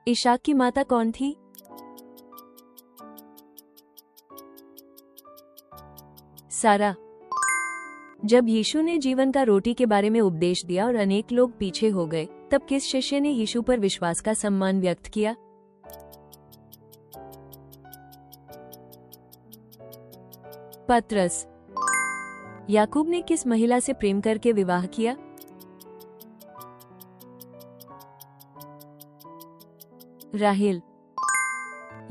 इशाक की माता कौन थी? सारा। जब यीशु ने जीवन का रोटी के बारे में उपदेश दिया और अनेक लोग पीछे हो गए, तब किस शिष्य ने यीशु पर विश्वास का सम्मान व्यक्त किया? पतरस। याकूब ने किस महिला से प्रेम करके विवाह किया? राहेल।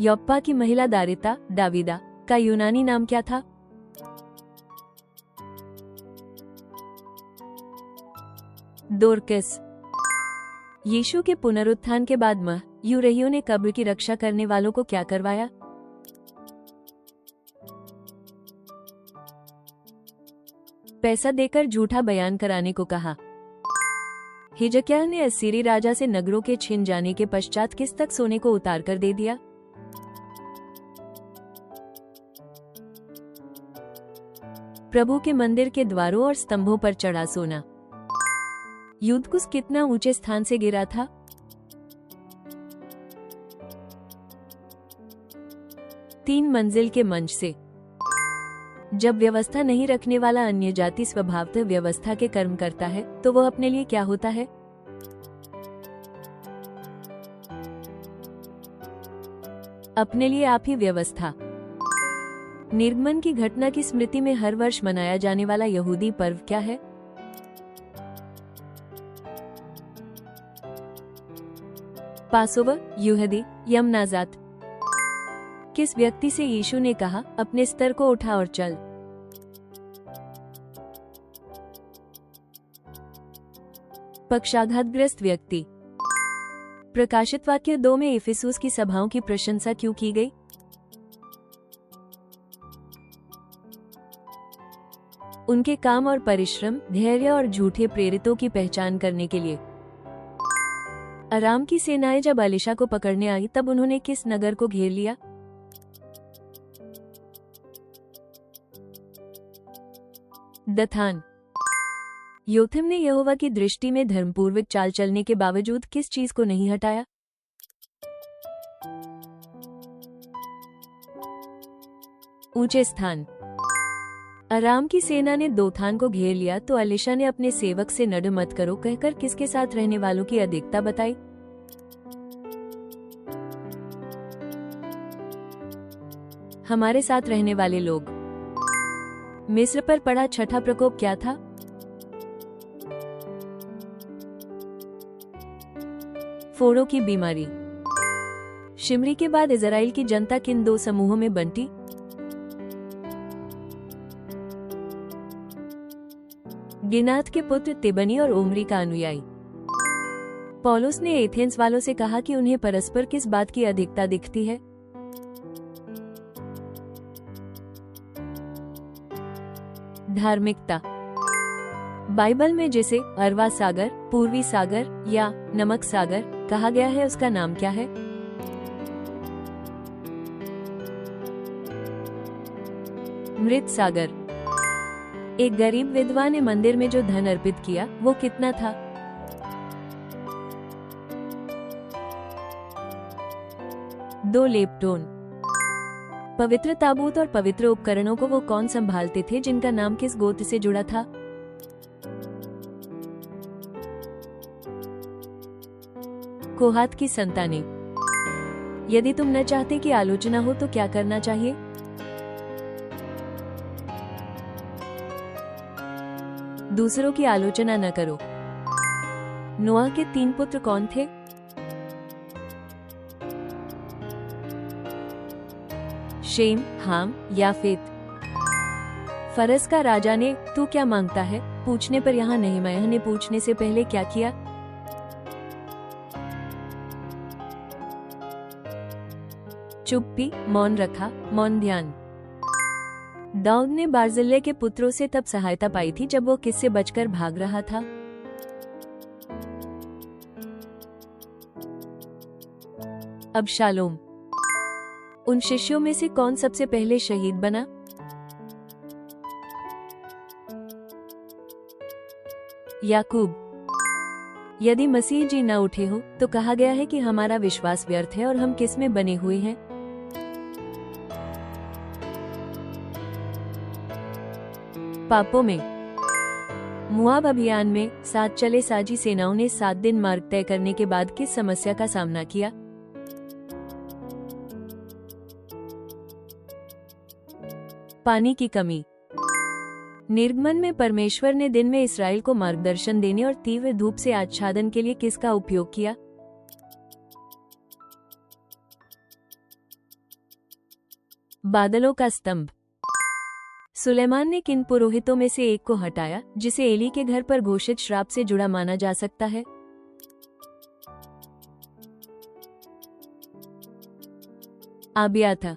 योप्पा की महिला दारिता दाविदा का यूनानी नाम क्या था? दोरकस। यीशु के पुनरुत्थान के बाद यूरहियों ने कब्र की रक्षा करने वालों को क्या करवाया? पैसा देकर झूठा बयान कराने को कहा। हिजकिय्याह ने अस्सीरी राजा से नगरों के छिन जाने के पश्चात किस तक सोने को उतार कर दे दिया? प्रभु के मंदिर के द्वारों और स्तंभों पर चढ़ा सोना। यूदकुस कितना ऊंचे स्थान से गिरा था? तीन मंजिल के मंच से। जब व्यवस्था नहीं रखने वाला अन्य जाति स्वभावतः व्यवस्था के कर्म करता है, तो वह अपने लिए क्या होता है? अपने लिए आप ही व्यवस्था। निर्गमन की घटना की स्मृति में हर वर्ष मनाया जाने वाला यहूदी पर्व क्या है? पासोवर, यहूदी, यमनाजात। किस व्यक्ति से यीशु ने कहा, अपने स्तर को उठा और चल? पक्षाघातग्रस्त व्यक्ति। प्रकाशित वाक्य 2 में इफिसुस की सभाओं की प्रशंसा क्यों की गई? उनके काम और परिश्रम, धैर्य और झूठे प्रेरितों की पहचान करने के लिए। अराम की सेनाएं जब अलीशा को पकड़ने आई, तब उन्होंने किस नगर को घेर लिया? दथान। योथम ने यहोवा की दृष्टि में धर्मपूर्वक चाल चलने के बावजूद किस चीज को नहीं हटाया? ऊंचे स्थान। अराम की सेना ने दोथान को घेर लिया तो अलीशा ने अपने सेवक से नड मत करो कहकर किसके साथ रहने वालों की अधिकता बताई? हमारे साथ रहने वाले लोग। मिस्र पर पड़ा छठा प्रकोप क्या था? फोड़ों की बीमारी। शिमरी के बाद इजराइल की जनता किन 2 समूहों में बंटी? गिनात के पुत्र तिबनी और ओमरी का अनुयायी। पौलुस ने एथेंस वालों से कहा कि उन्हें परस्पर किस बात की अधिकता दिखती है? धार्मिकता। बाइबल में जिसे अरवा सागर, पूर्वी सागर या नमक सागर कहा गया है, उसका नाम क्या है? मृत सागर। एक गरीब विधवा ने मंदिर में जो धन अर्पित किया, वो कितना था? दो लेप्टोन। पवित्र ताबूत और पवित्र उपकरणों को वो कौन संभालते थे जिनका नाम किस गोत्र से जुड़ा था? कोहात की संतानें। यदि तुम न चाहते कि आलोचना हो तो क्या करना चाहिए? दूसरों की आलोचना न करो। नोआ के 3 पुत्र कौन थे? शेम, हाम, याफेत। फरस का राजा ने तू क्या मांगता है पूछने पर यहाँ नहमयाह ने पूछने से पहले क्या किया? चुप्पी, मौन रखा, मौन ध्यान। दाऊद ने बार्जिल्ले के पुत्रों से तब सहायता पाई थी जब वो किससे बचकर भाग रहा था? अबशालोम। उन शिष्यों में से कौन सबसे पहले शहीद बना? याकूब। यदि मसीह जी न उठे हो तो कहा गया है कि हमारा विश्वास व्यर्थ है और हम किस में बने हुए हैं। पापों में मुआब अभियान में साथ चले साजी सेनाओं ने 7 दिन मार्ग तय करने के बाद किस समस्या का सामना किया? पानी की कमी। निर्गमन में परमेश्वर ने दिन में इस्राएल को मार्गदर्शन देने और तीव्र धूप से आच्छादन के लिए किसका उपयोग किया? बादलों का स्तंभ। सुलेमान ने किन पुरोहितों में से एक को हटाया जिसे एली के घर पर घोषित श्राप से जुड़ा माना जा सकता है? आबियाथा।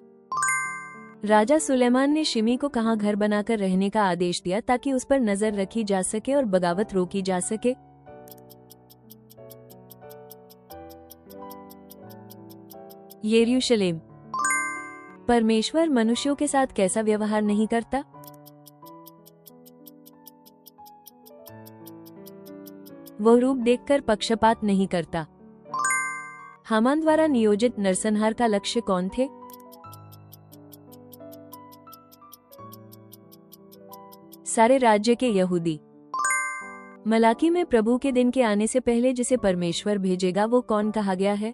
राजा सुलेमान ने शिमी को कहां घर बनाकर रहने का आदेश दिया ताकि उस पर नजर रखी जा सके और बगावत रोकी जा सके? यरूशलेम। परमेश्वर मनुष्यों के साथ कैसा व्यवहार नहीं करता? वह रूप देखकर पक्षपात नहीं करता। हामान द्वारा नियोजित नरसंहार का लक्ष्य कौन थे? सारे राज्य के यहूदी। मलाकी में प्रभु के दिन के आने से पहले जिसे परमेश्वर भेजेगा वो कौन कहा गया है?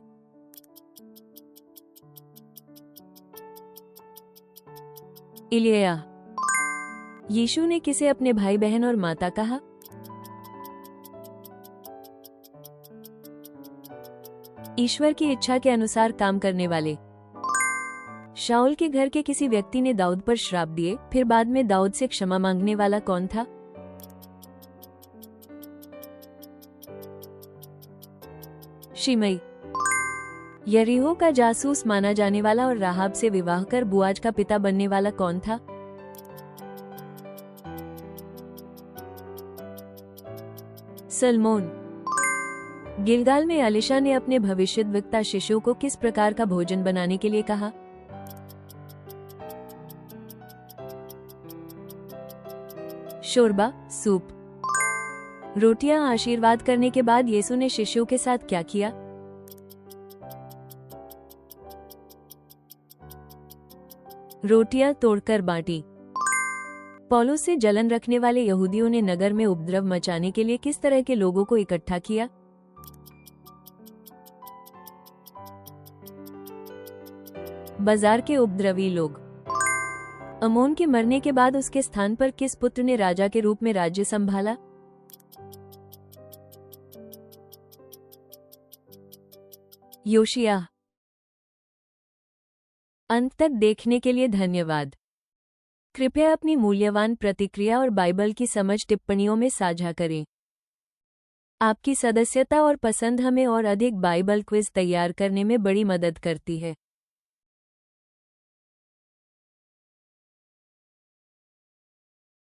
इलिया। यीशु ने किसे अपने भाई बहन और माता कहा? ईश्वर की इच्छा के अनुसार काम करने वाले। शाऊल के घर के किसी व्यक्ति ने दाऊद पर श्राप दिए, फिर बाद में दाऊद से क्षमा मांगने वाला कौन था? शिमई। यरीहो का जासूस माना जाने वाला और राहाब से विवाह कर बुआज का पिता बनने वाला कौन था? सलमोन। गिलगाल में एलीशा ने अपने भविष्यद्वक्ता शिशु को किस प्रकार का भोजन बनाने के लिए कहा? शोरबा, सूप। रोटियां आशीर्वाद करने के बाद यीशु ने शिशु के साथ क्या किया? रोटियां तोड़कर बांटी। पौलुस से जलन रखने वाले यहूदियों ने नगर में उपद्रव मचाने के लिए किस तरह के लोगों को इकट्ठा किया? बाजार के उपद्रवी लोग। अमोन के मरने के बाद उसके स्थान पर किस पुत्र ने राजा के रूप में राज्य संभाला? योशिय्याह। अंत तक देखने के लिए धन्यवाद। कृपया अपनी मूल्यवान प्रतिक्रिया और बाइबल की समझ टिप्पणियों में साझा करें। आपकी सदस्यता और पसंद हमें और अधिक बाइबल क्विज तैयार करने में बड़ी मदद करती है।